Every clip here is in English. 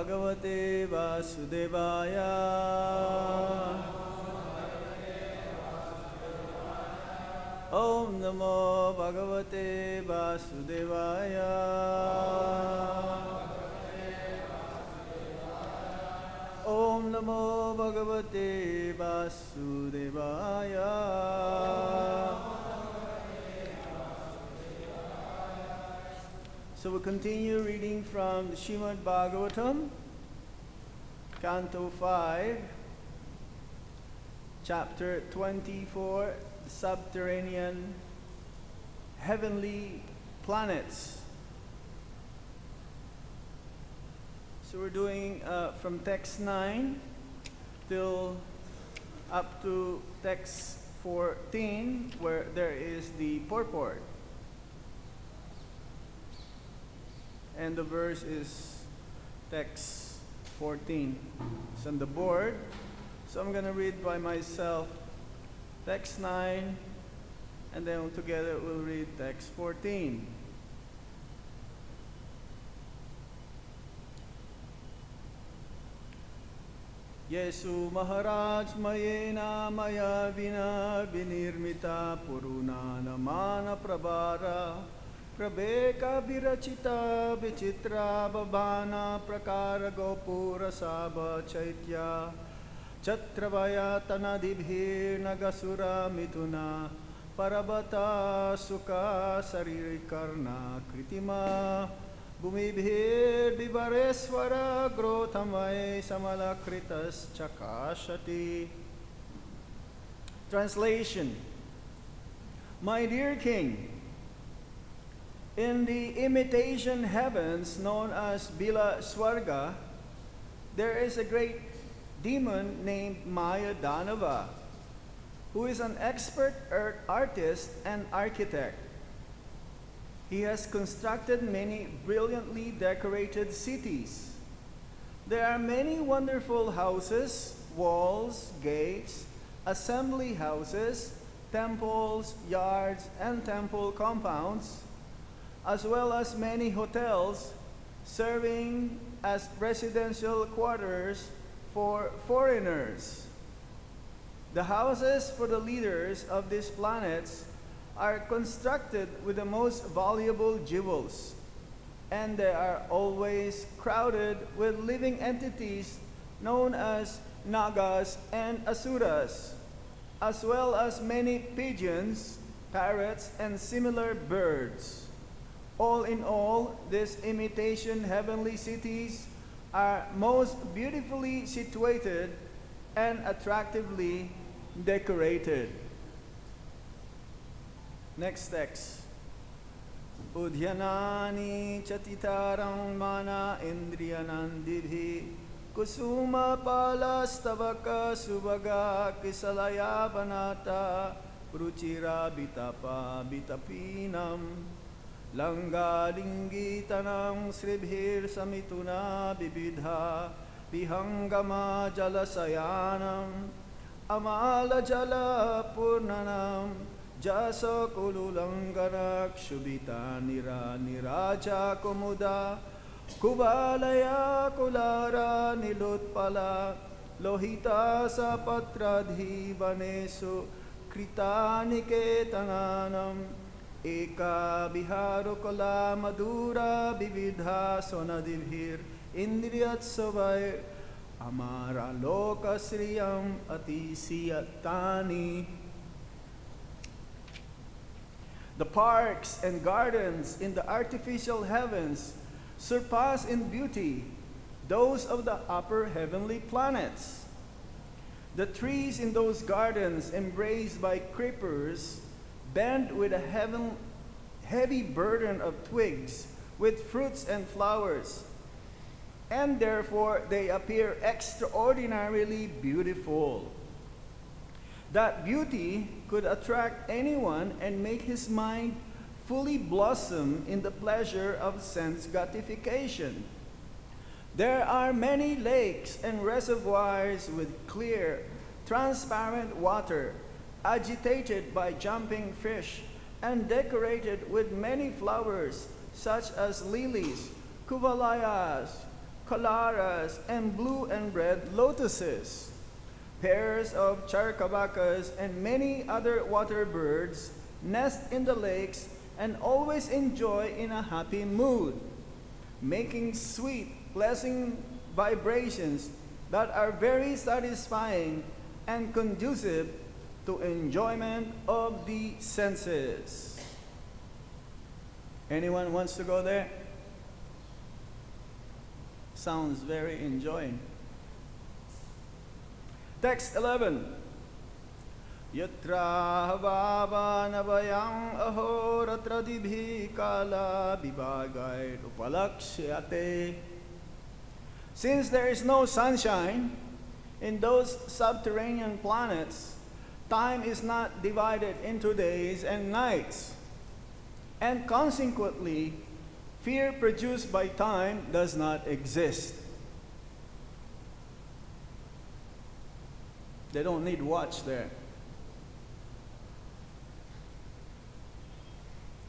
Bhagavate Vasudevaya. Om Namo Bhagavate Vasudevaya. Om Namo Bhagavate Vasudevaya. So we'll continue reading from the Srimad Bhagavatam, Canto 5, Chapter 24, the Subterranean Heavenly Planets. So we're doing from text 9 till up to text 14, where there is the purport. And the verse is text 14. It's on the board. So I'm going to read by myself text 9, and then together we'll read text 14. Yesu Maharaj Mayena Maya Vina Vinirmita Puruna Namana Prabhara Prabheka Virachita Vichitra Babana Prakara Gopura Sabha Chaitya Chatravaya Tanadibhir Nagasura Mituna Parabata Sukha Saririkarna Kritima Bhumibhir Divareswara Grothamai Samalakritas Chakashati. Translation. My dear King, in the imitation heavens known as Bila Swarga, there is a great demon named Maya Danava, who is an expert artist and architect. He has constructed many brilliantly decorated cities. There are many wonderful houses, walls, gates, assembly houses, temples, yards, and temple compounds, as well as many hotels serving as residential quarters for foreigners. The houses for the leaders of these planets are constructed with the most valuable jewels, and they are always crowded with living entities known as Nagas and Asuras, as well as many pigeons, parrots, and similar birds. All in all, these imitation heavenly cities are most beautifully situated and attractively decorated. Next text. Udhyanani chatitaram mana indriyanandibhi kusuma palastavaka subaga kisalaya vanata ruchira bitapa bitapinam Langalingitanam sribhir samituna bibidha vihangama jalasayanam amala jala purnanam jasa kululanganak shubita niraja kumuda kubalaya kulara nilutpala lohita sapatradhi vanesu kritaniketananam Eka biharukala madura vividha sonadibhir indriyat savai amara loka sriyam atisiyatani. The parks and gardens in the artificial heavens surpass in beauty those of the upper heavenly planets. The trees in those gardens embraced by creepers bend with a heavy burden of twigs, with fruits and flowers, and therefore they appear extraordinarily beautiful. That beauty could attract anyone and make his mind fully blossom in the pleasure of sense gratification. There are many lakes and reservoirs with clear, transparent water, agitated by jumping fish, and decorated with many flowers, such as lilies, kuvalayas, colaras, and blue and red lotuses. Pairs of charcabacas and many other water birds nest in the lakes and always enjoy in a happy mood, making sweet, pleasant vibrations that are very satisfying and conducive to enjoyment of the senses. Anyone wants to go there? Sounds very enjoying. Text 11. Yatra bhava navayang ahoratra dibhi kala vibhagait upalakshyate. Since there is no sunshine in those subterranean planets, time is not divided into days and nights, and consequently, fear produced by time does not exist. They don't need watch there.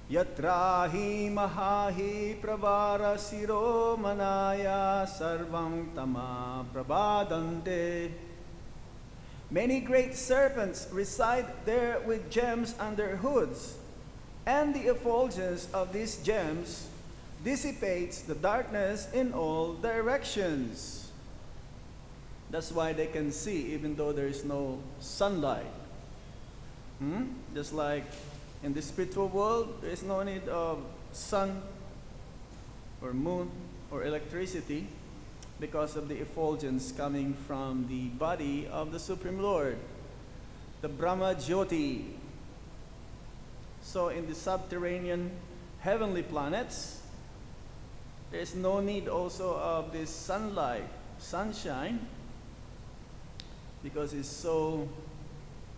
Yatra hi mahahi pravara siro manaya sarvam tama prabhadante. Many great serpents reside there with gems on their hoods, and the effulgence of these gems dissipates the darkness in all directions. That's why they can see even though there is no sunlight. Just like in the spiritual world, there is no need of sun or moon or electricity because of the effulgence coming from the body of the Supreme Lord, the Brahma Jyoti. So in the subterranean heavenly planets, there is no need also of this sunlight, sunshine, because it's so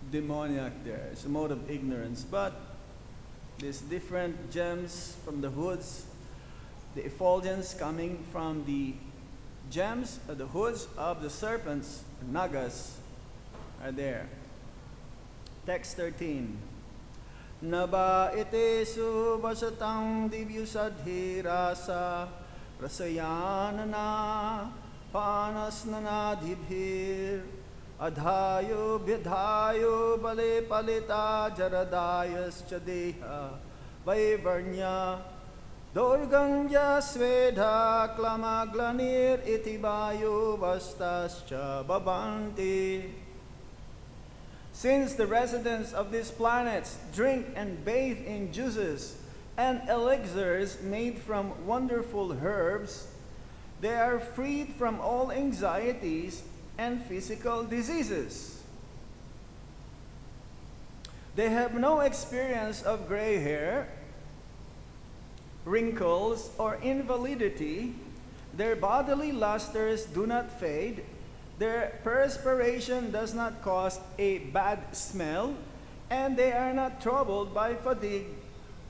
demoniac there. It's a mode of ignorance. But these different gems from the hoods, the effulgence coming from the gems of the hoods of the serpents, nagas, are there. Text 13. Naba itesu vasatang divyusadhi rasa rasayanana panasnana dibhir adhayo bidhayo bale palita jaradayas chadeha vaivarnya dorganja swedha klamaglanir itibayo vastascha babanti. Since the residents of these planets drink and bathe in juices and elixirs made from wonderful herbs, they are freed from all anxieties and physical diseases. They have no experience of gray hair, wrinkles, or invalidity. Their bodily lusters do not fade. Their perspiration does not cause a bad smell, and they are not troubled by fatigue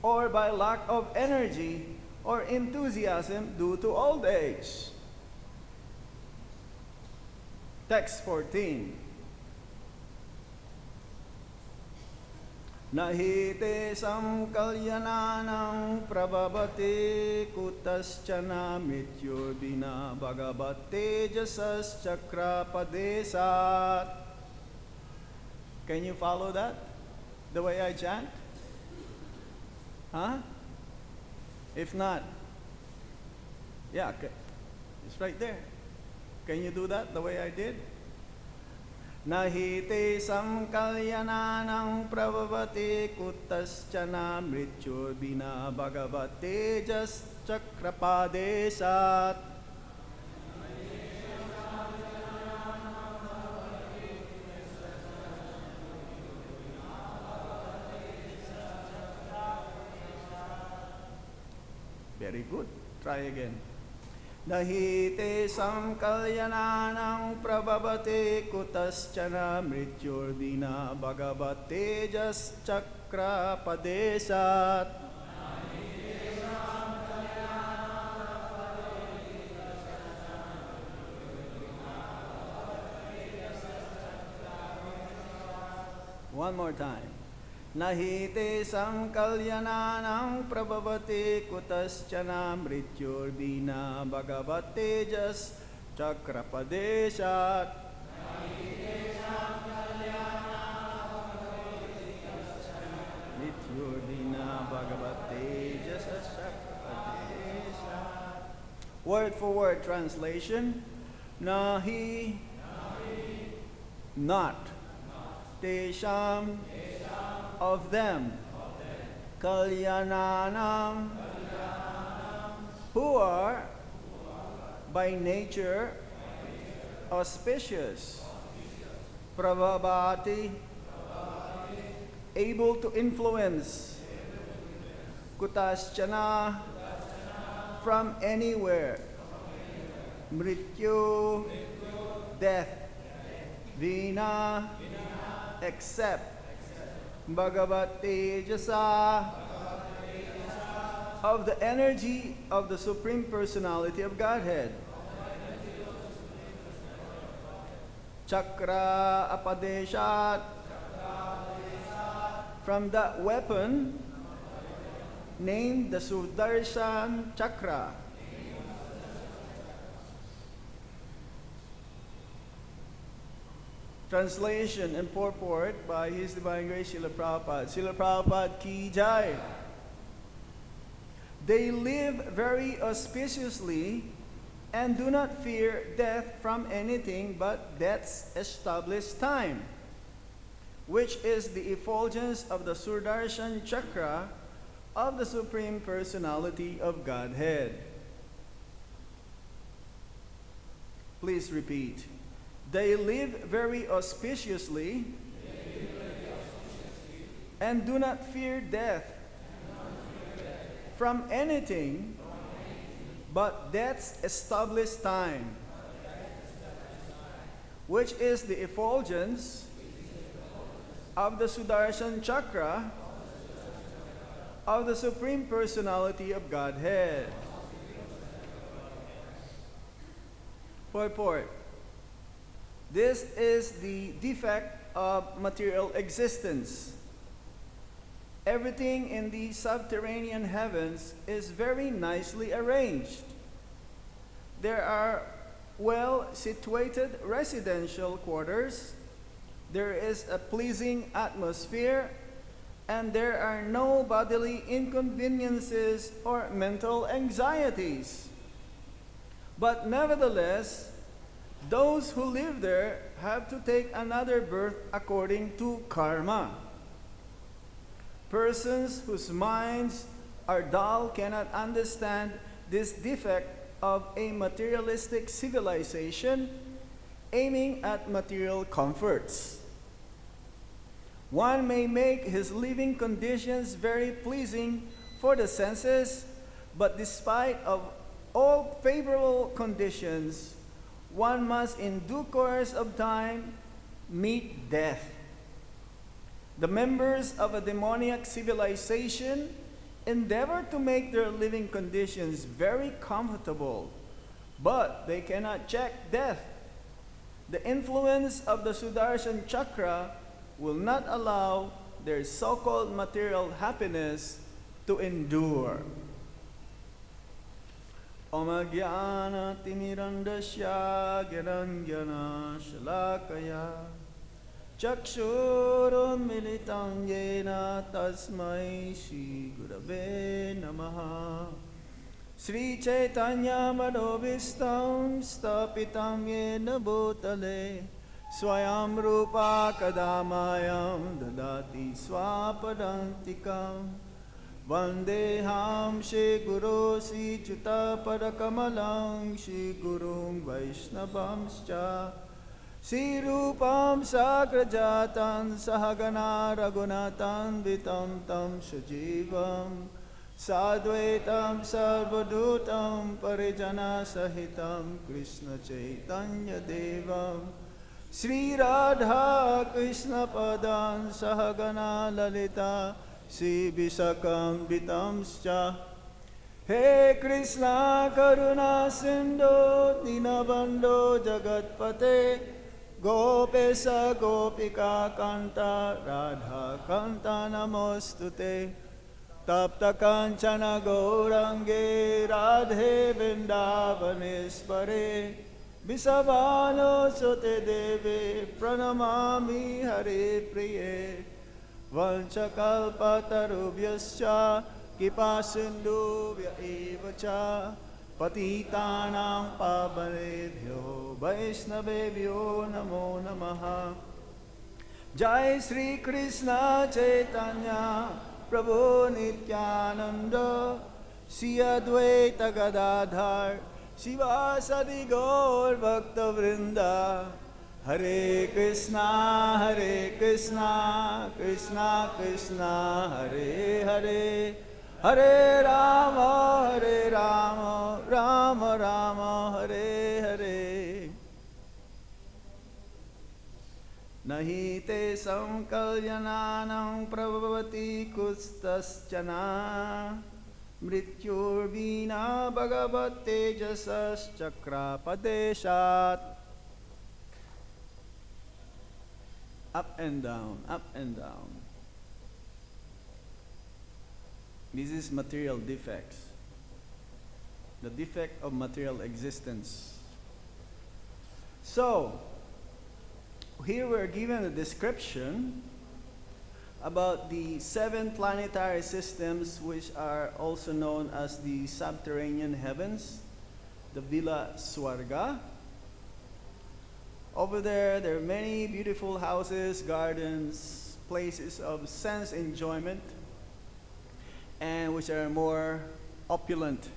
or by lack of energy or enthusiasm due to old age. Text 14. Nahite samkalyananam prabhavate kutaschana mityurdina bhagavate jasas chakrapadesat. Can you follow that? The way I chant? Huh? If not, yeah, it's right there. Can you do that the way I did? Nahite samkalyananam pravavate kutaschana mrityurbina bhagavate jas chakrapadesat. Very good. Try again. Nahite samkalyananam prabhavate kutaschana mrityurdina bhagavate jas chakrapadesat. One more time. Nahi te samkalyananam prabhavate kutaschana mrityurbina bhagavate jas chakrapadeshat. Mrityurbina bhagavate jas chakrapadeshat. Word for word translation. Nahi, not, tesham, of them, kalyananam, who are by nature auspicious, prabhavati, able to influence, kutaschana, from anywhere, mrityu, death, vina, except, Bhagavate Jasa, of the energy of the Supreme Personality of Godhead. Chakra Apadeshat, from that weapon named the Sudarshan Chakra. Translation and purport by His Divine Grace Srila Prabhupada. Srila Prabhupada Ki Jai. They live very auspiciously and do not fear death from anything but death's established time, which is the effulgence of the Sudarshan Chakra of the Supreme Personality of Godhead. Please repeat. They live very auspiciously and do not fear death from anything but death's established time, which is the effulgence of the Sudarshan Chakra of the Supreme Personality of Godhead. Purport. This is the defect of material existence. Everything in the subterranean heavens is very nicely arranged. There are well-situated residential quarters, there is a pleasing atmosphere, and there are no bodily inconveniences or mental anxieties. But nevertheless, those who live there have to take another birth according to karma. Persons whose minds are dull cannot understand this defect of a materialistic civilization aiming at material comforts. One may make his living conditions very pleasing for the senses, but despite of all favorable conditions, one must in due course of time meet death. The members of a demoniac civilization endeavor to make their living conditions very comfortable, but they cannot check death. The influence of the Sudarshan Chakra will not allow their so-called material happiness to endure. Om Jnana Timirandasya Gyananjana Shalakaya Chakshurunmilitam Yena Tasmai Shri Gurave Namaha. Sri Chaitanya Madhovistam Stapitam Yena Bhutale Swayam Rupa Kadamayam Dadati Swapadantikam Vandeham Shri Guru Sri Chuta Padakamalang Shri Gurung Vaishnavamscha Sri Rupam Sagrajatan Sahagana Raghunatan Vitam Tam Shajivam Sadvaitam Sarvadutam Parijana Sahitam Krishna Chaitanya Devam Sri Radha Krishna Padan Sahagana Lalita Sri Visakam Vitamscha. He Krishna Karuna Sindhu Dinabandho Jagatpate Gopesa Gopika Kanta Radha Kanta Namostute Tapta Kanchana Gaurange Radhe Vrindavanespare Visavano Sute Deve Pranamami Hare Priye Vanchakalpatarubhyascha Kipasindubhya evacha Patitanam pavanebhyo Vaishnavebhyo namo namaha Jai Sri Krishna Chaitanya Prabhu Nityananda Sri Advaita Gadadhar Sivasadi Gaur Bhakta Vrinda Hare Krishna Krishna Krishna Hare Hare Hare Rama Rama Rama Hare Hare Nahi te samkalyananam pravavati kustaschana Mrityurvina bhagavat tejasas chakrapadeshat. Up and down, up and down. This is material defects. The defect of material existence. So, here we're given a description about the 7 planetary systems, which are also known as the subterranean heavens, the Villa Swarga. Over there are many beautiful houses, gardens, places of sense enjoyment, and which are more opulent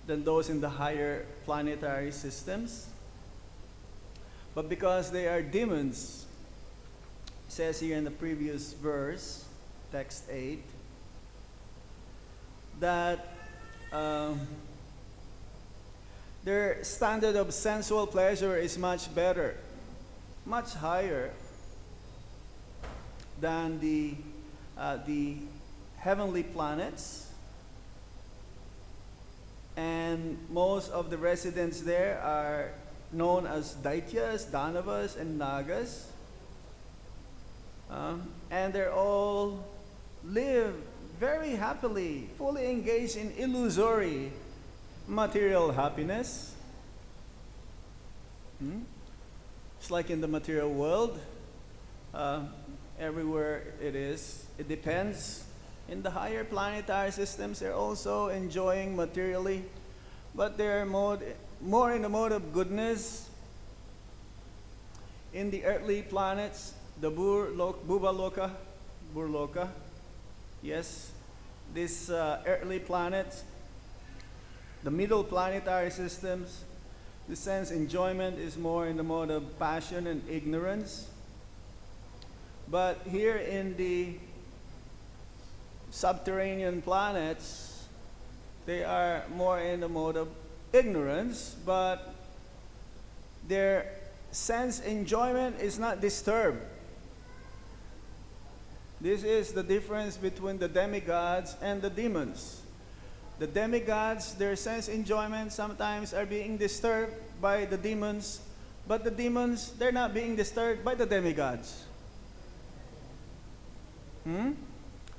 than those in the higher planetary systems. But because they are demons, it says here in the previous verse, text 8, that their standard of sensual pleasure is much better, much higher than the heavenly planets. And most of the residents there are known as Daityas, Danavas, and Nagas. And they all live very happily, fully engaged in illusory material happiness. It's like in the material world, everywhere it is. It depends. In the higher planetary systems, they're also enjoying materially, but they're more in the mode of goodness. In the earthly planets, the Burloka, yes, these earthly planets, the middle planetary systems, the sense enjoyment is more in the mode of passion and ignorance. But here in the subterranean planets, they are more in the mode of ignorance, but their sense enjoyment is not disturbed. This is the difference between the demigods and the demons. The demigods, their sense enjoyment sometimes are being disturbed by the demons, but the demons, they're not being disturbed by the demigods.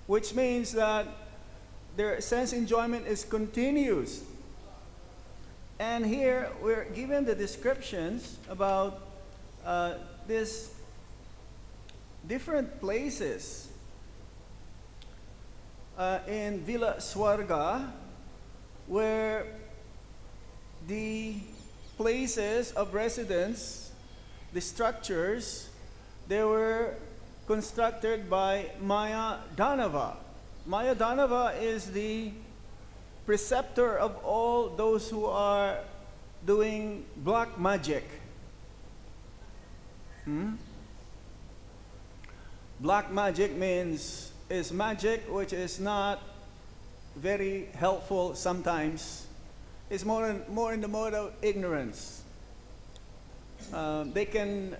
Which means that their sense enjoyment is continuous. And here we're given the descriptions about these different places in Villa Swarga, where the places of residence, the structures, they were constructed by Maya Danava. Maya Danava is the preceptor of all those who are doing black magic. Black magic is magic which is not very helpful sometimes. It's more in the mode of ignorance. They can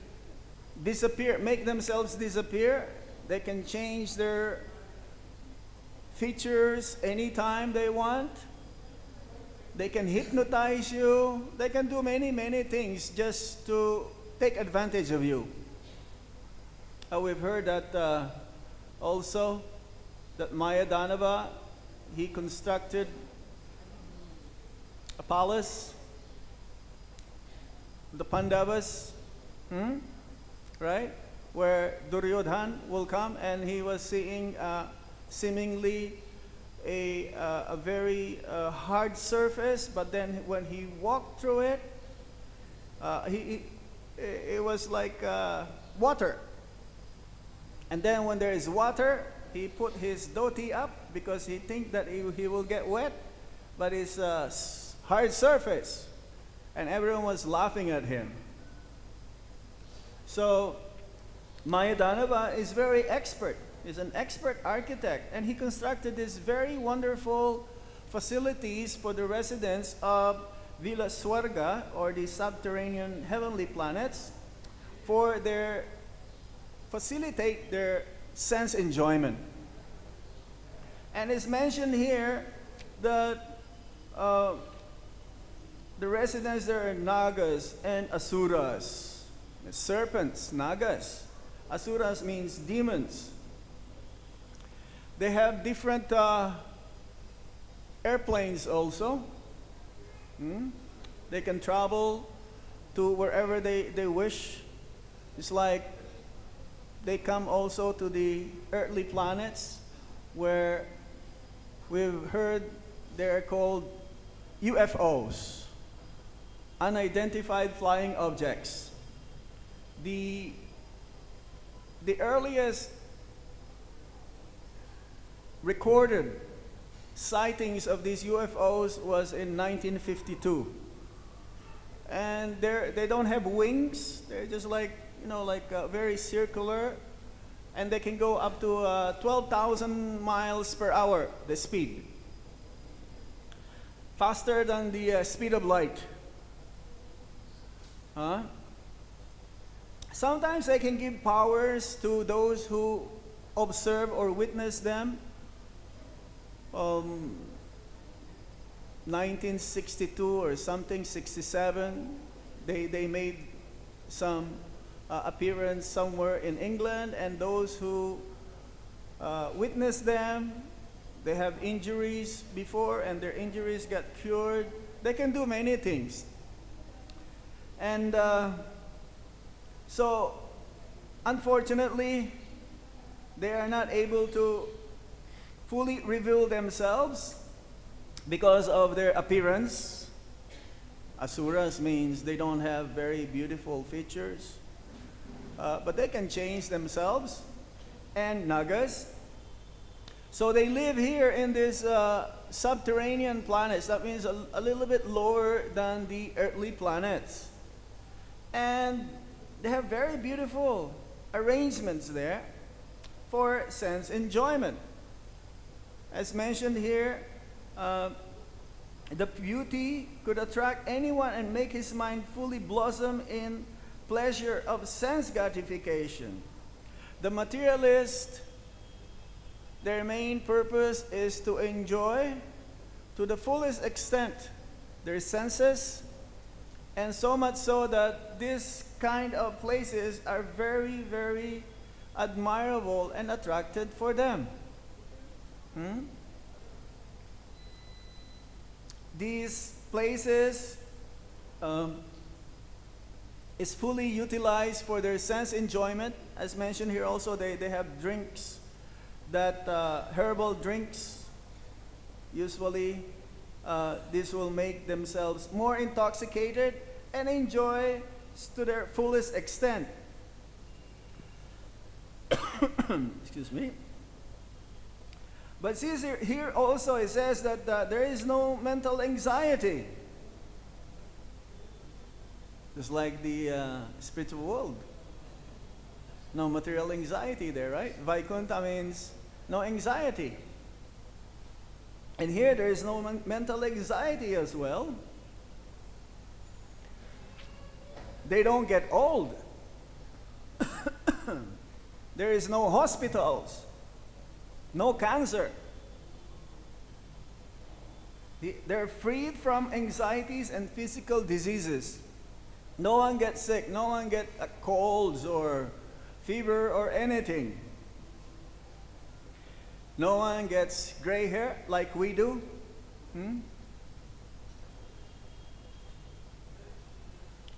disappear, make themselves disappear. They can change their features anytime they want. They can hypnotize you. They can do many, many things just to take advantage of you. We've heard that also that Mayadanava, he constructed a palace, the Pandavas, right? Where Duryodhan will come, and he was seeing seemingly a very hard surface, but then when he walked through it, it was like water. And then when there is water, he put his dhoti up because he thinks that he will get wet, but it's a hard surface. And everyone was laughing at him. So Mayadanava is very expert. He's an expert architect, and he constructed these very wonderful facilities for the residents of Villa Swarga, or the subterranean heavenly planets, for their facilitate their sense enjoyment. And it's mentioned here that the residents there are Nagas and Asuras. Serpents, Nagas. Asuras means demons. They have different airplanes also. They can travel to wherever they wish. It's like they come also to the earthly planets, where we've heard they're called UFOs, unidentified flying objects. The earliest recorded sightings of these UFOs was in 1952. And they don't have wings. They're just like, very circular. And they can go up to 12,000 miles per hour, the speed. Faster than the speed of light. Sometimes they can give powers to those who observe or witness them. 1962 or something, 67, they made some appearance somewhere in England, and those who witnessed them, they have injuries before, and their injuries got cured. They can do many things. And so, unfortunately, they are not able to fully reveal themselves because of their appearance. Asuras means they don't have very beautiful features, but they can change themselves. And Nagas, so they live here in this subterranean planets. That means a little bit lower than the earthly planets. And they have very beautiful arrangements there for sense enjoyment. As mentioned here, the beauty could attract anyone and make his mind fully blossom in pleasure of sense gratification. The materialist, their main purpose is to enjoy to the fullest extent their senses, and so much so that this kind of places are very, very admirable and attracted for them. These places is fully utilized for their sense enjoyment. As mentioned here also, they have drinks, that herbal drinks. Usually, this will make themselves more intoxicated and enjoy to their fullest extent. Excuse me. But see, here also it says that there is no mental anxiety. Just like the spiritual world. No material anxiety there, right? Vaikuntha means no anxiety. And here there is no mental anxiety as well. They don't get old. There is no hospitals. No cancer. They're freed from anxieties and physical diseases. No one gets sick. No one gets colds or fever or anything. No one gets gray hair like we do.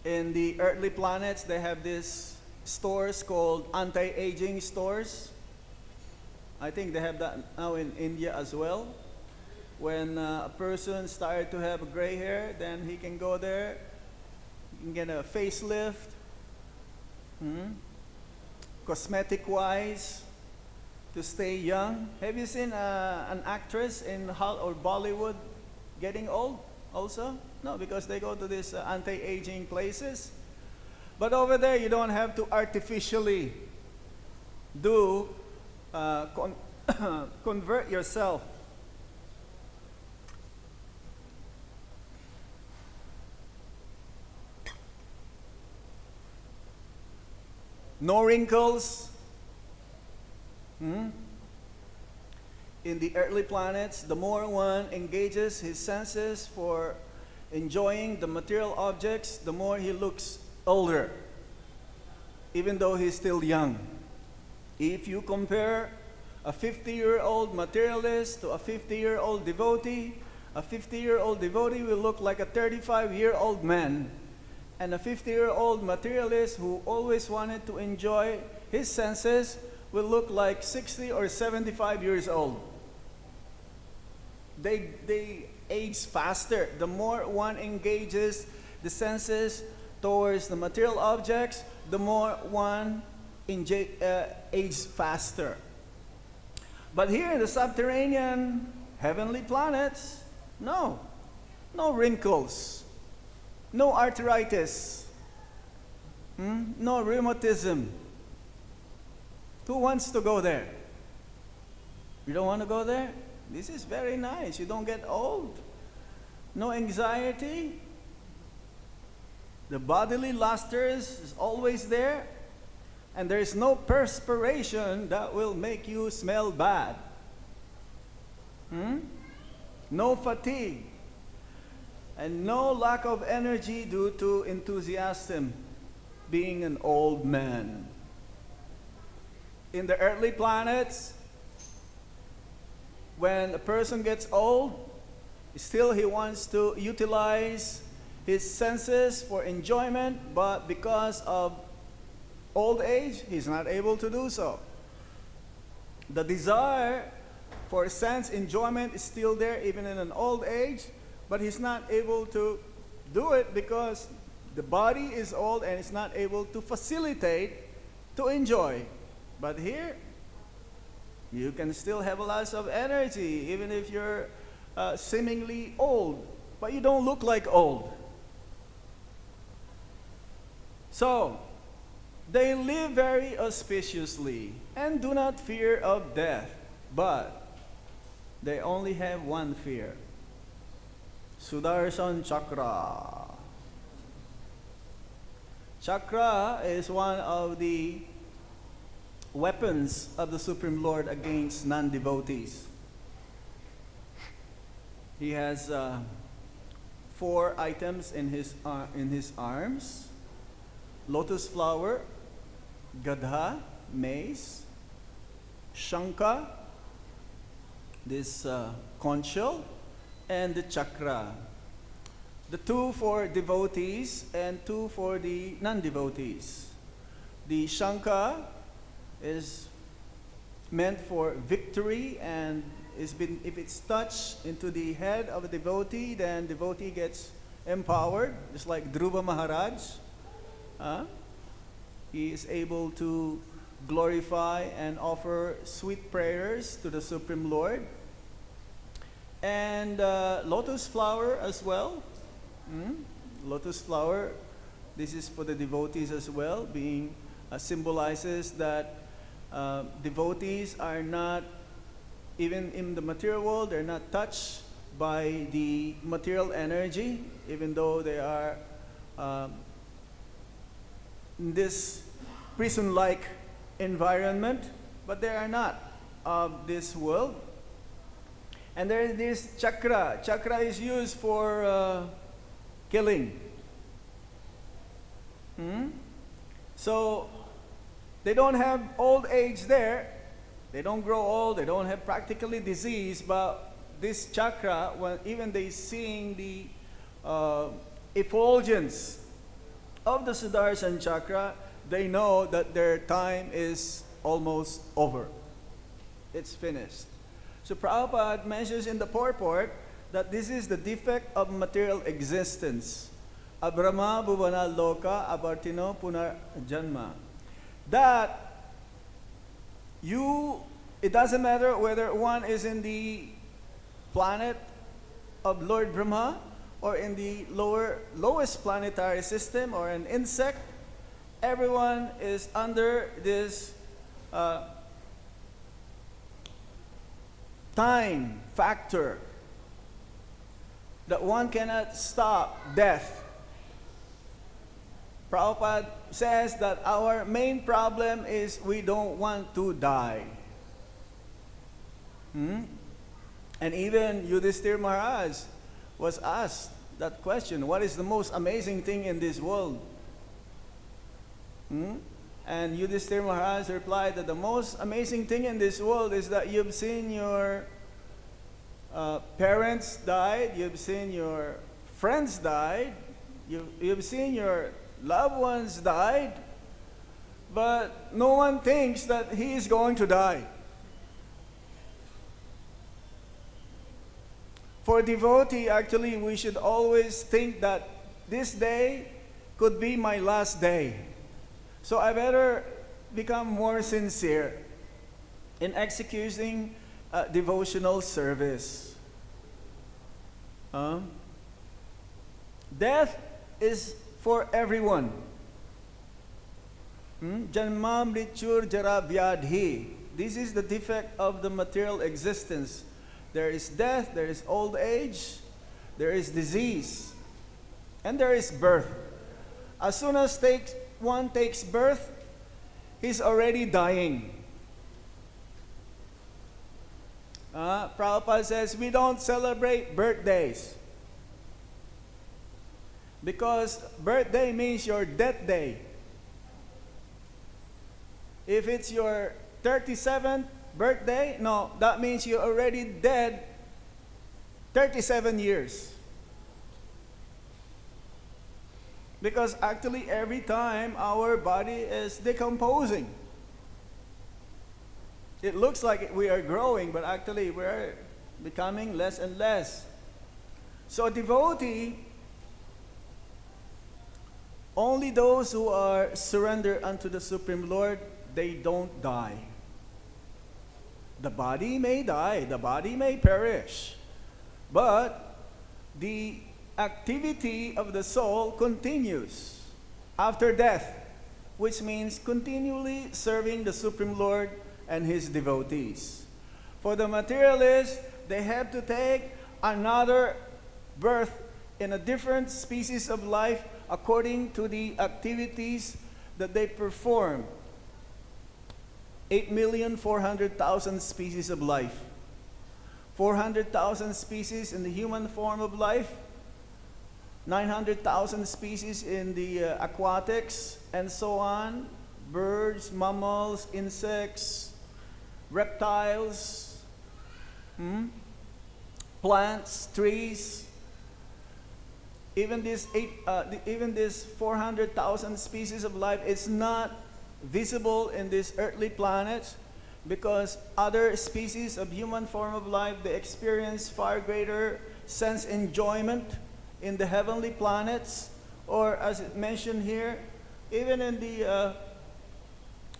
In the earthly planets, they have these stores called anti-aging stores. I think they have that now in India as well. When a person started to have gray hair, then he can go there, he can get a facelift, cosmetic-wise, to stay young. Have you seen an actress in or Bollywood getting old also? No, because they go to these anti-aging places. But over there, you don't have to artificially convert yourself. No wrinkles. In the earthly planets, the more one engages his senses for enjoying the material objects, the more he looks older, even though he's still young. If you compare a 50-year-old materialist to a 50-year-old devotee, a 50-year-old devotee will look like a 35-year-old man, and a 50-year-old materialist who always wanted to enjoy his senses will look like 60 or 75 years old. They age faster. The more one engages the senses towards the material objects, the more one ages faster. But here in the subterranean heavenly planets, no wrinkles, no arthritis, no rheumatism. Who wants to go there? You don't want to go there? This is very nice. You don't get old. No anxiety. The bodily luster is always there. And there is no perspiration that will make you smell bad. No fatigue. And no lack of energy due to enthusiasm, being an old man. In the earthly planets, when a person gets old, still he wants to utilize his senses for enjoyment, but because of old age, he's not able to do so. The desire for sense enjoyment is still there even in an old age, but he's not able to do it because the body is old and it's not able to facilitate to enjoy. But here, you can still have a lot of energy, even if you're seemingly old, but you don't look like old. So, they live very auspiciously and do not fear of death, but they only have one fear: Sudarshan Chakra. Chakra is one of the weapons of the Supreme Lord against non-devotees. He has 4 items in his arms: lotus flower, gadha, mace, shankha, this conch shell, and the chakra. The 2 for devotees and 2 for the non-devotees. The shankha is meant for victory, and if it's touched into the head of a devotee, then devotee gets empowered, just like Dhruva Maharaj. He is able to glorify and offer sweet prayers to the Supreme Lord. And lotus flower as well. Lotus flower, this is for the devotees as well, being symbolizes that devotees are not, even in the material world, they're not touched by the material energy, even though they are in this prison-like environment, but they are not of this world. And there is this chakra. Chakra is used for killing. So they don't have old age there. They don't grow old. They don't have practically disease. But this chakra, when even they seeing the effulgence of the Sudarshan chakra, they know that their time is almost over. It's finished. So Prabhupada mentions in the purport that this is the defect of material existence. Abrahma bhuvana loka abartino punar janma. That it doesn't matter whether one is in the planet of Lord Brahma or in the lowest planetary system or an insect, everyone is under this time factor that one cannot stop death. Prabhupada says that our main problem is we don't want to die. And even Yudhishthira Maharaj was asked that question, what is the most amazing thing in this world? And Yudhishthira Maharaj replied that the most amazing thing in this world is that you've seen your parents died, you've seen your friends died, you've seen your loved ones died, but no one thinks that he is going to die. For a devotee, actually, we should always think that this day could be my last day. So I better become more sincere in executing devotional service. Death is for everyone. Janma mrityur jara vyadhi. This is the defect of the material existence. There is death, there is old age, there is disease, and there is birth. As soon as one takes birth, he's already dying. Prabhupada says we don't celebrate birthdays because birthday means your death day. If it's your 37th birthday, no, that means you're already dead 37 years. Because actually every time our body is decomposing. It looks like we are growing, but actually we're becoming less and less. So a devotee, only those who are surrendered unto the Supreme Lord, they don't die. The body may die, the body may perish, but the activity of the soul continues after death, which means continually serving the Supreme Lord and His devotees. For the materialists, they have to take another birth in a different species of life according to the activities that they perform. 8,400,000 species of life. 400,000 species in the human form of life. 900,000 species in the aquatics, and so on. Birds, mammals, insects, reptiles, plants, trees. Even this 400,000 species of life is not visible in this earthly planet, because other species of human form of life, they experience far greater sense enjoyment in the heavenly planets, or as it mentioned here, even in the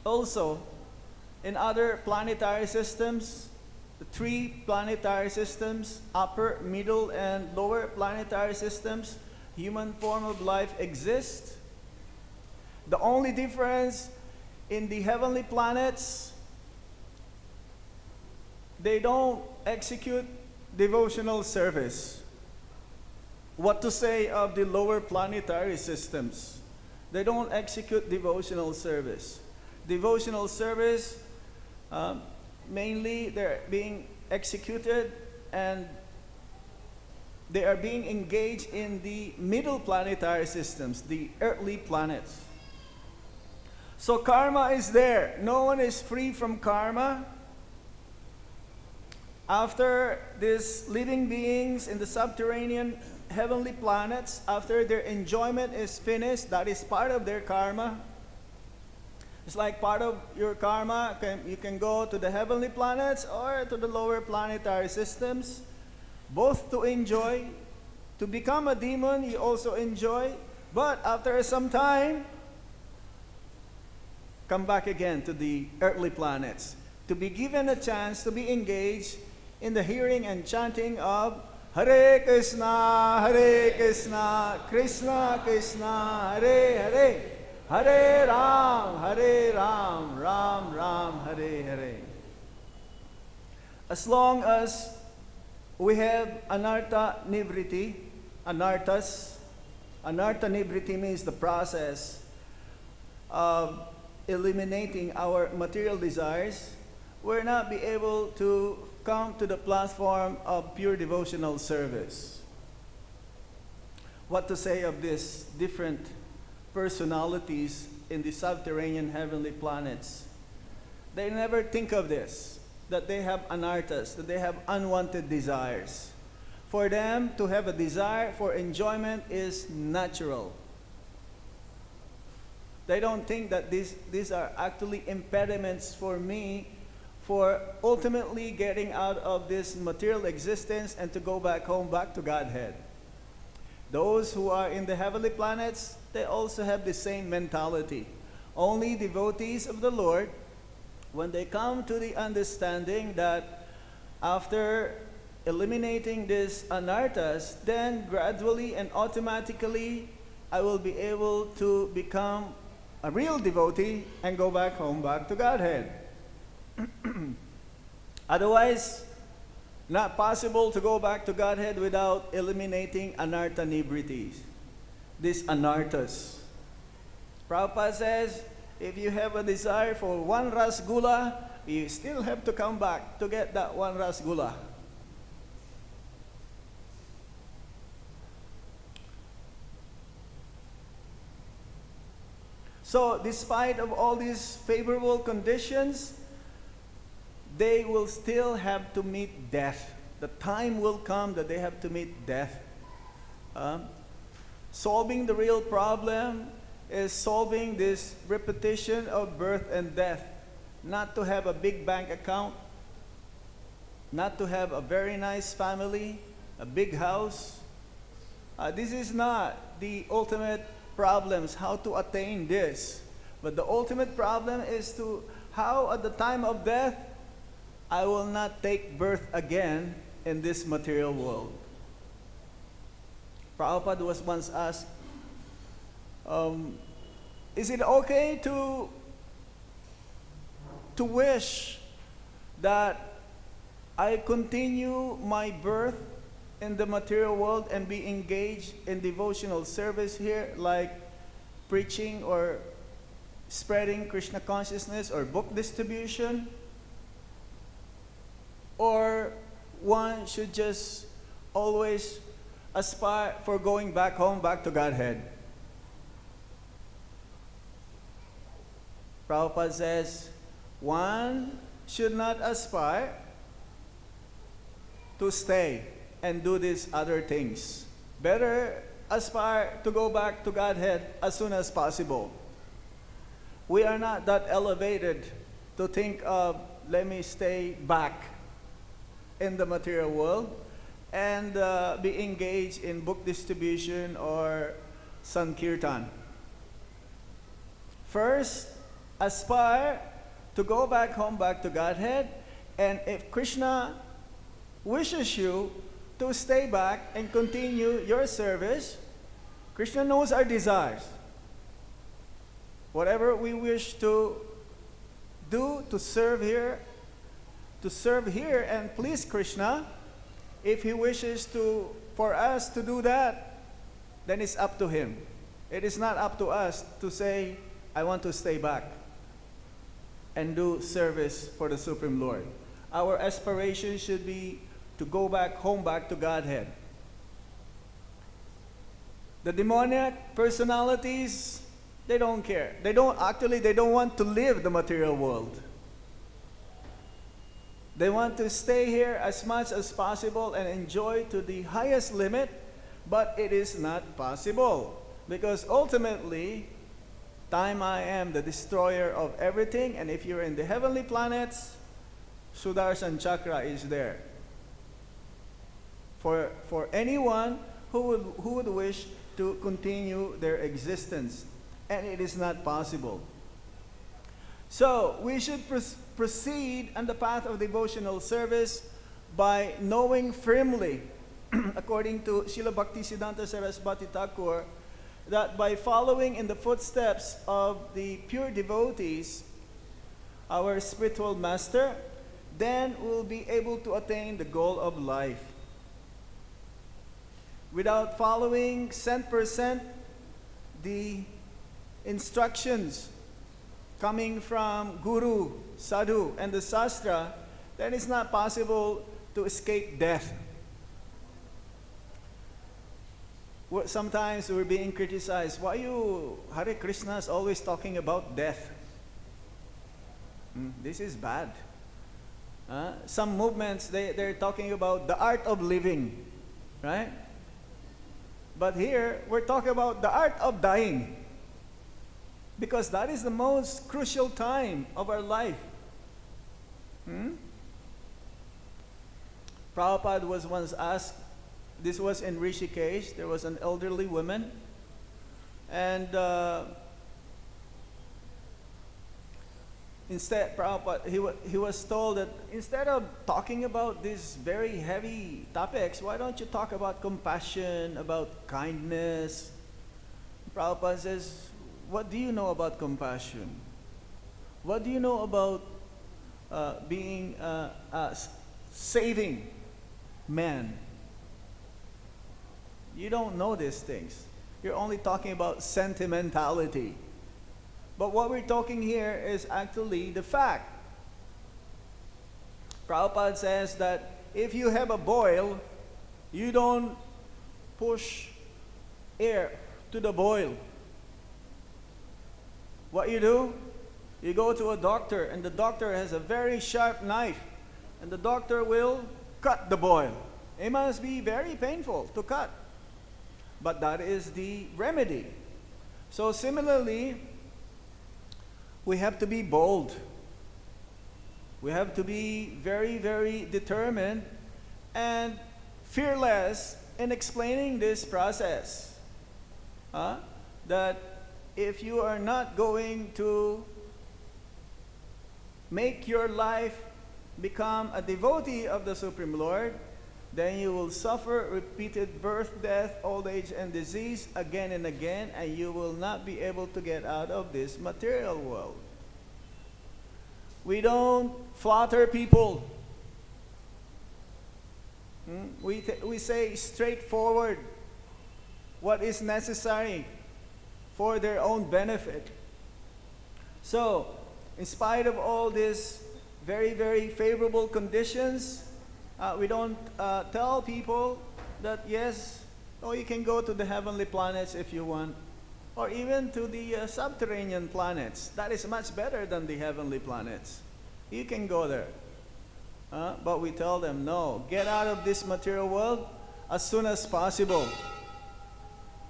also in other planetary systems, the 3 planetary systems, upper, middle, and lower planetary systems, human form of life exists. The only difference in the heavenly planets, they don't execute devotional service. What to say of the lower planetary systems? They don't execute devotional service. Devotional service, mainly they're being executed and they are being engaged in the middle planetary systems, the earthly planets. So karma is there. No one is free from karma. After these living beings in the subterranean heavenly planets, after their enjoyment is finished, that is part of their karma. It's like part of your karma. You can go to the heavenly planets or to the lower planetary systems, both to enjoy. To become a demon, you also enjoy. But after some time, come back again to the earthly planets, to be given a chance to be engaged in the hearing and chanting of Hare Krishna, Krishna Krishna, Hare Hare, Hare Ram, Ram Ram, Hare Hare. As long as we have anartha nivriti, anarthas, anartha nivriti means the process of eliminating our material desires, we'll not be able to come to the platform of pure devotional service. What to say of these different personalities in the subterranean heavenly planets? They never think of this, that they have anarthas, that they have unwanted desires. For them to have a desire for enjoyment is natural. They don't think that these are actually impediments for me for ultimately getting out of this material existence and to go back home, back to Godhead. Those who are in the heavenly planets, they also have the same mentality. Only devotees of the Lord, when they come to the understanding that after eliminating these anarthas, then gradually and automatically I will be able to become a real devotee and go back home, back to Godhead. Otherwise, not possible to go back to Godhead without eliminating anartha nibritis, these anarthas. Prabhupada says, if you have a desire for one rasgula, you still have to come back to get that one rasgula. So, despite of all these favorable conditions, they will still have to meet death. The time will come that they have to meet death. Solving the real problem is solving this repetition of birth and death. Not to have a big bank account, not to have a very nice family, a big house. This is not the ultimate problems, how to attain this. But the ultimate problem is to how at the time of death, I will not take birth again in this material world. Prabhupada was once asked, is it okay to wish that I continue my birth in the material world and be engaged in devotional service here, like preaching or spreading Krishna consciousness or book distribution? Or one should just always aspire for going back home, back to Godhead? Prabhupada says, one should not aspire to stay and do these other things. Better aspire to go back to Godhead as soon as possible. We are not that elevated to think of, let me stay back in the material world and be engaged in book distribution or sankirtan. First, aspire to go back home, back to Godhead, and if Krishna wishes you to stay back and continue your service, Krishna knows our desires. Whatever we wish to do to serve here and please Krishna, if He wishes for us to do that, then it's up to Him. It is not up to us to say, I want to stay back and do service for the Supreme Lord. Our aspiration should be to go back home, back to Godhead. The demoniac personalities, They don't care. They don't want to live the material world. They want to stay here as much as possible and enjoy to the highest limit, but it is not possible. Because ultimately, time I am the destroyer of everything, and if you're in the heavenly planets, Sudarshan Chakra is there. For anyone who would wish to continue their existence. And it is not possible. So, we should proceed on the path of devotional service by knowing firmly, according to Srila Bhaktisiddhanta Saraswati Thakur, that by following in the footsteps of the pure devotees, our spiritual master, then we'll be able to attain the goal of life. Without following 100% the instructions coming from Guru, Sadhu, and the Sastra, then it's not possible to escape death. Sometimes we're being criticized. Why you, Hare Krishnas, always talking about death? This is bad. Some movements, they're talking about the art of living, right? But here, we're talking about the art of dying. Because that is the most crucial time of our life. Prabhupada was once asked, this was in Rishikesh, there was an elderly woman, and instead, Prabhupada, he was told that instead of talking about these very heavy topics, why don't you talk about compassion, about kindness? Prabhupada says, what do you know about compassion? What do you know about saving man? You don't know these things. You're only talking about sentimentality. But what we're talking here is actually the fact. Prabhupada says that if you have a boil, you don't push air to the boil. What you do? You go to a doctor, and the doctor has a very sharp knife, and the doctor will cut the boil. It must be very painful to cut. But that is the remedy. So similarly, we have to be bold. We have to be very, very determined and fearless in explaining this process. That if you are not going to make your life become a devotee of the Supreme Lord, then you will suffer repeated birth, death, old age, and disease again and again, and you will not be able to get out of this material world. We don't flatter people. We say straightforward what is necessary for their own benefit. So, in spite of all these very, very favorable conditions, we don't tell people that yes, you can go to the heavenly planets if you want, or even to the subterranean planets. That is much better than the heavenly planets. You can go there. But we tell them, no, get out of this material world as soon as possible.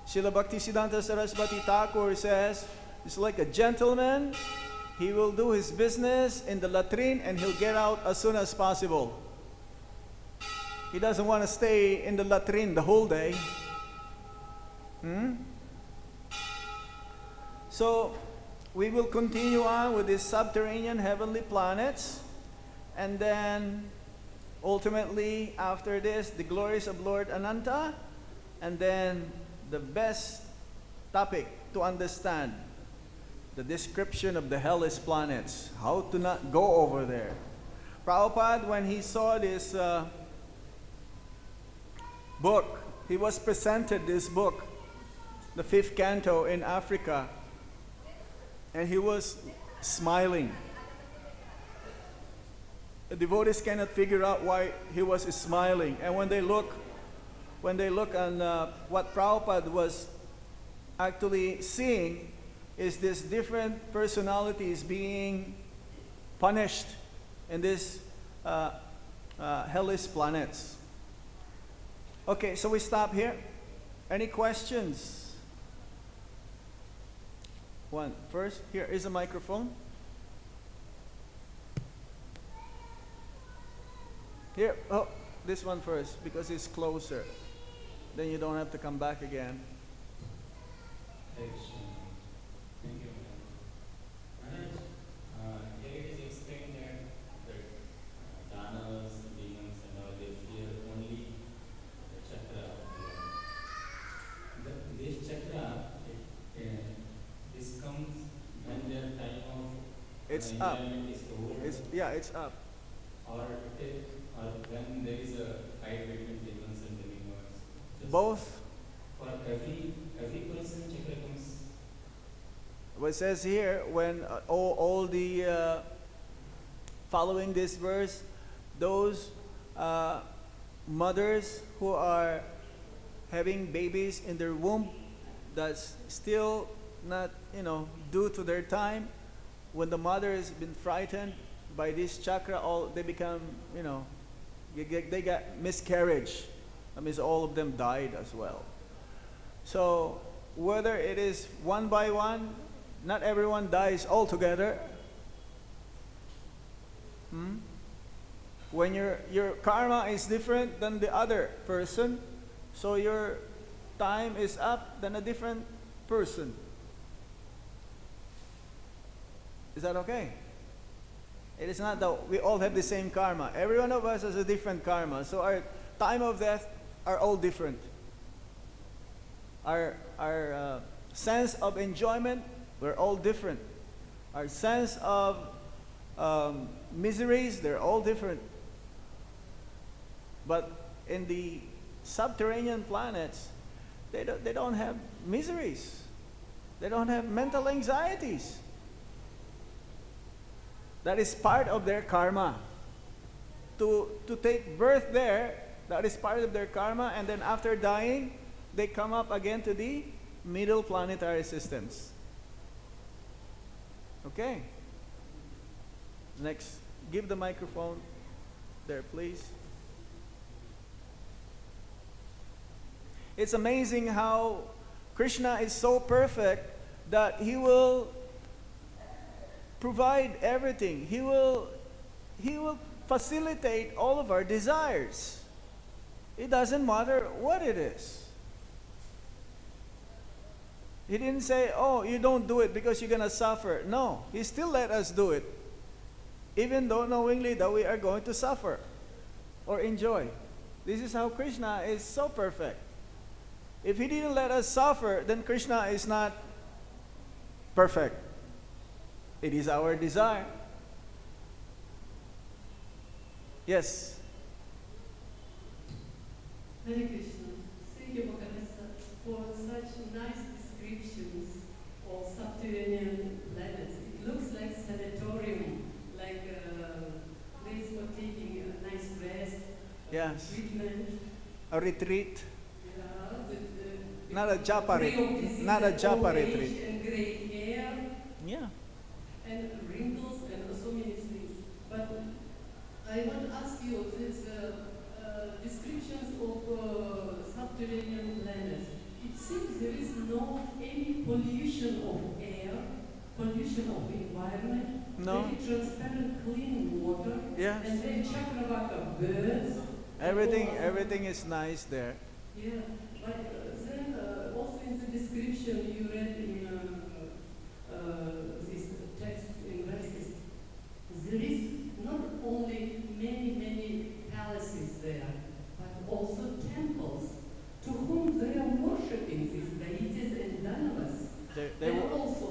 Srila Bhaktisiddhanta Saraswati Thakur says, it's like a gentleman. He will do his business in the latrine and he'll get out as soon as possible. He doesn't want to stay in the latrine the whole day. So, we will continue on with these subterranean heavenly planets. And then, ultimately, after this, the glories of Lord Ananta. And then, the best topic to understand, the description of the hellish planets. How to not go over there. Prabhupada, when he saw this book, he was presented this book, the 5th canto in Africa, and he was smiling. The devotees cannot figure out why he was smiling. And when they look on what Prabhupada was actually seeing, is this different personalities being punished in this hellish planets. Okay, so we stop here. Any questions? One. First, here is a microphone. Here, oh, this one first, because it's closer. Then you don't have to come back again. Thank you. Here it is explained that danas, demons and all, they fear only the chakra of the Lord. This chakra, this comes when their time of It's up. enjoyment is over. It's up. Or when there is a fight between demons and demigods. Both. For every person, chakra comes. What it says here, when all the following this verse, those mothers who are having babies in their womb that's still not, due to their time, when the mother has been frightened by this chakra, they become, they got miscarriage. That means all of them died as well. So whether it is one by one, not everyone dies altogether. When your karma is different than the other person, so your time is up than a different person. Is that okay? It is not that we all have the same karma. Every one of us has a different karma. So our time of death are all different. Our sense of enjoyment, we're all different. Our sense of miseries, they're all different. But in the subterranean planets, they don't have miseries. They don't have mental anxieties. That is part of their karma. To take birth there, that is part of their karma, and then after dying, they come up again to the middle planetary systems. Okay. Next, give the microphone there, please. It's amazing how Krishna is so perfect that he will provide everything. He will facilitate all of our desires. It doesn't matter what it is. He didn't say, oh, you don't do it because you're going to suffer. No, he still let us do it, even though knowingly that we are going to suffer or enjoy. This is how Krishna is so perfect. If he didn't let us suffer, then Krishna is not perfect. It is our desire. Yes. Hare Krishna. Thank you, Bhagavatam, for such nice descriptions of subterranean planets. It looks like sanatorium, like a place for taking a nice rest, Yes. treatment. A retreat. With Not a japa retreat. Not a japa retreat. And gray hair. Yeah. And wrinkles and so many things. But I want to ask you this descriptions of subterranean planets. It seems there is no any pollution of air, pollution of environment, No. very transparent, clean water, Yes. and then chakravaka birds. Everything is nice there. Yeah, but then also in the description you read in this text in verses, there is not only many palaces there, but also temples to whom they are worshipping these deities and danavas. And also,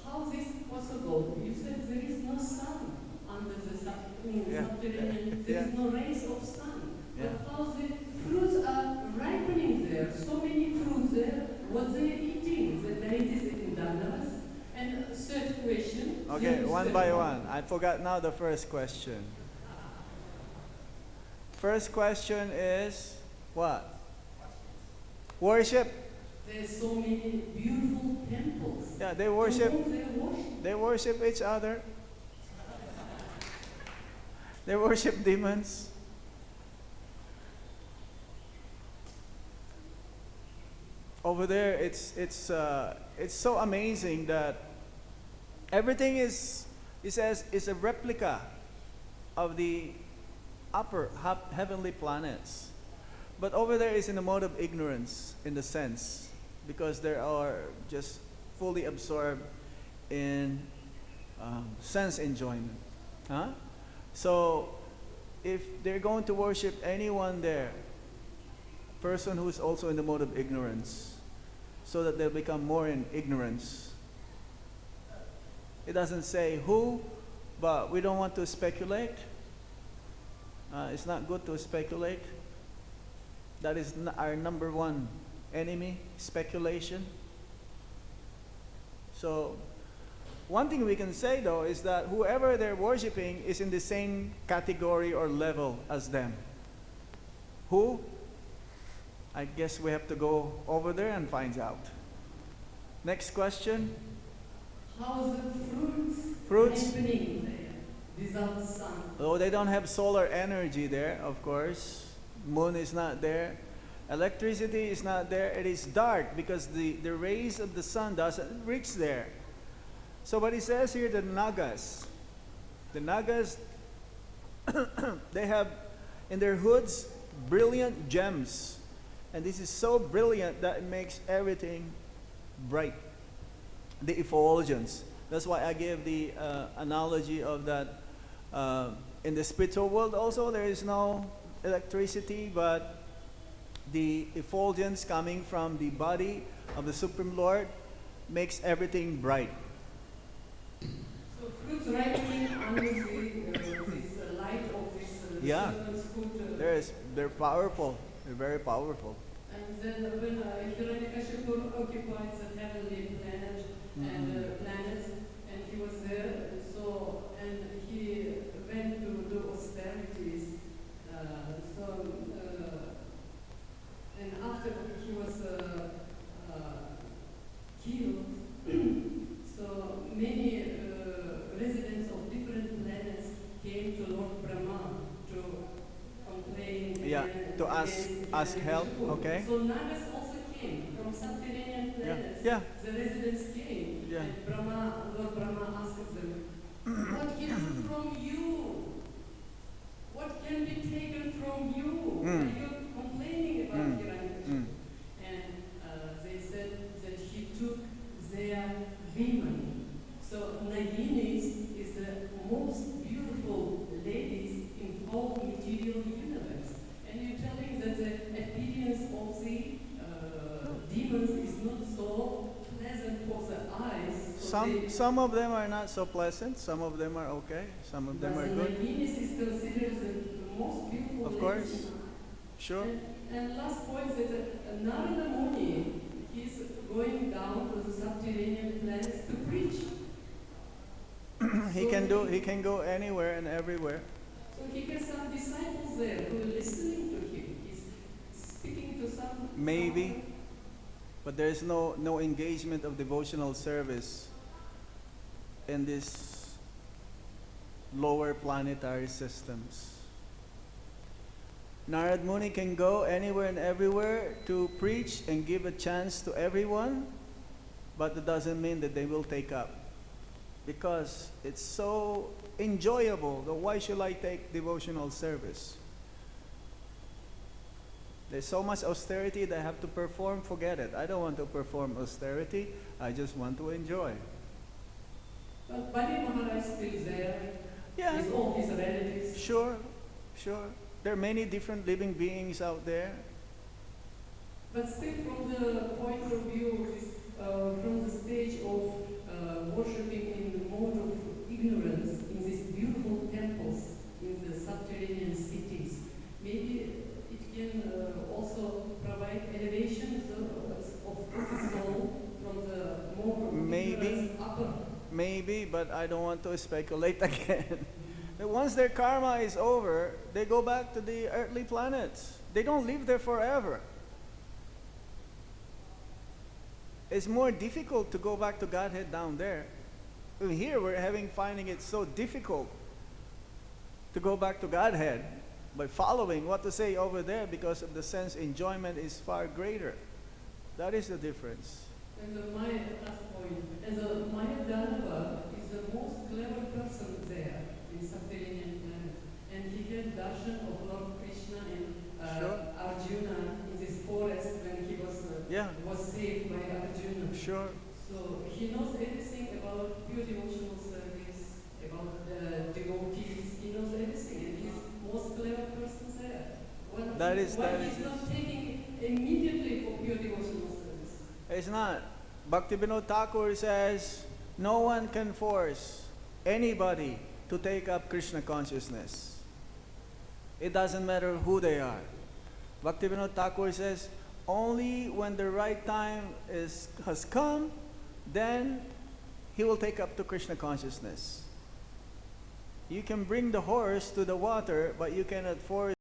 how this possible? You said there is no sun under the subterranean, there is no rays of sun. But how the fruits are ripening there, so many fruits there, what they are eating, the deities and danavas. And third question. Okay, one by one. I forgot now the first question. First question is what? Worship. There's so many beautiful temples. Yeah, Yeah, to whom they worship. they worship each other. They worship demons. Over there, it's so amazing that everything is, it says, is a replica of the upper heavenly planets. But over there is in a mode of ignorance, in the sense, because they are just fully absorbed in sense enjoyment. Huh? So, if they're going to worship anyone there, a person who's also in the mode of ignorance, so that they'll become more in ignorance. It doesn't say who, but we don't want to speculate. It's not good to speculate. That is our number one enemy, speculation. So, one thing we can say though is that whoever they're worshiping is in the same category or level as them. Who? I guess we have to go over there and find out. Next question. How's the Fruits? happening there without sun? Oh, they don't have solar energy there, of course. Moon is not there. Electricity is not there. It is dark because the rays of the sun doesn't reach there. So what it says here, the Nagas, they have in their hoods brilliant gems. And this is so brilliant that it makes everything bright. The effulgence. That's why I gave the analogy of that in the spiritual world also there is no electricity, but the effulgence coming from the body of the Supreme Lord makes everything bright. So fruits ripening under this light of this Yeah. serpent's foot. They're powerful. They're very powerful. And then when Hiranyakashipu occupies the heavenly planet and planets, and he was there, so and he went to do austerities. And after he was killed, so many residents of different planets came to Lord Brahma to complain. Yeah, to ask help. Okay. So Nagas also came from subterranean planets. Yeah. The residents came, Yeah. and Lord Brahma asked them, "What is from you? What can be taken from you? Are you complaining about Hiranyakashipu?" And they said that he took their women. So Naginis is the most beautiful ladies in whole material universe. And you're telling that the appearance of the demons is not so pleasant for the eyes. So Some of them are not so pleasant. Some of them are okay. Some of them are good. Naginis is considered the most beautiful. Of course. Sure. And last point is that Narada Muni is going down to the subterranean planets to preach. He can go anywhere and everywhere. So he has some disciples there who are listening to him. He's speaking to some. Maybe. But there is no engagement of devotional service in these lower planetary systems. Narad Muni can go anywhere and everywhere to preach and give a chance to everyone, but it doesn't mean that they will take up. Because it's so enjoyable, that why should I take devotional service? There's so much austerity that I have to perform, forget it. I don't want to perform austerity, I just want to enjoy. But Bali Maharaj is still there. Yeah. With all his relatives. Sure. There are many different living beings out there. But still from the point of view of this, from the stage of worshipping in the mode of ignorance in these beautiful temples in the subterranean cities, maybe it can also provide elevation of the soul from the mode of ignorance upper. Maybe, but I don't want to speculate again. Once their karma is over, they go back to the earthly planets. They don't live there forever. It's more difficult to go back to Godhead down there. Here we're finding it so difficult to go back to Godhead by following what to say over there because of the sense enjoyment is far greater. That is the difference. And the Maya, last point, and the Maya Danava is the most clever person there in subterranean planet. And he had darshan of Lord Krishna and Sure. Arjuna in this forest when he was saved by Arjuna. Sure. So he knows everything about pure devotional service, about devotees. He knows everything, and he's most clever person there. Why he's not taking it immediately for pure devotional service? It's not. Bhaktivinoda Thakur says, no one can force anybody to take up Krishna consciousness. It doesn't matter who they are. Bhaktivinoda Thakur says, only when the right time has come, then he will take up to Krishna consciousness. You can bring the horse to the water, but you cannot force